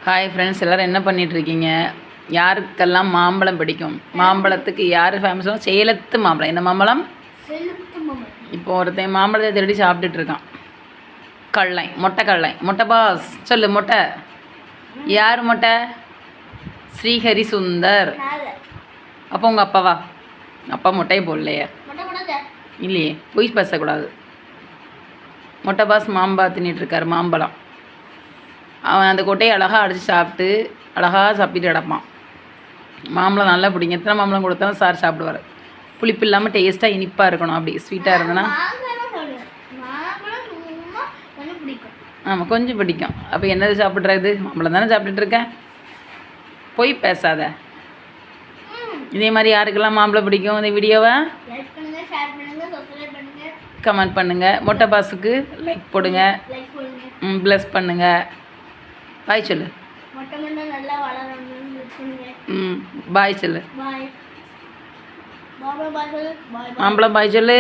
Hi friends, எல்லோரும் என்ன பண்ணிகிட்ருக்கீங்க? யாருக்கெல்லாம் மாம்பழம் பிடிக்கும்? மாம்பழத்துக்கு யார் ஃபேமஸோ? சேலத்து மாம்பழம். என்ன மாம்பழம்? இப்போ ஒருத்தன் மாம்பழத்தை திருடி சாப்பிட்டுட்ருக்கான். கல்லை, மொட்டை கல்லை. மொட்டை பாஸ் சொல்லு. மொட்டை யார்? மொட்டை ஸ்ரீஹரி சுந்தர். அப்போ உங்கள் அப்பாவா? அப்பா மொட்டையை போடலையே. இல்லையே, பொய் பேசக்கூடாது. மொட்டை பாஸ் தின்னுட்டுருக்காரு மாம்பழம். அவன் அந்த கொட்டையை அழகாக அடித்து சாப்பிட்டு அழகாக சாப்பிட்டு கிடப்பான். மாம்பழம் நல்லா பிடிக்கும். எத்தனை மாம்பழம் கொடுத்தாலும் சார் சாப்பிடுவார். புளிப்பு இல்லாமல் டேஸ்ட்டாக இனிப்பாக இருக்கணும். அப்படி ஸ்வீட்டாக இருந்ததுன்னா ஆமாம், கொஞ்சம் பிடிக்கும். அப்போ என்னது சாப்பிட்றது? மாம்பழம் தானே சாப்பிட்டுட்ருக்கேன். போய் பேசாத. இதே மாதிரி யாருக்கெல்லாம் மாம்பழம் பிடிக்கும்? இந்த வீடியோவை கமெண்ட் பண்ணுங்கள். மொட்டை பாஸுக்கு லைக் போடுங்க. ப்ளஸ் பண்ணுங்கள். பாய் சொல்லு. பாய் சொல்லு. மாம்பழம் பாய் சொல்லு.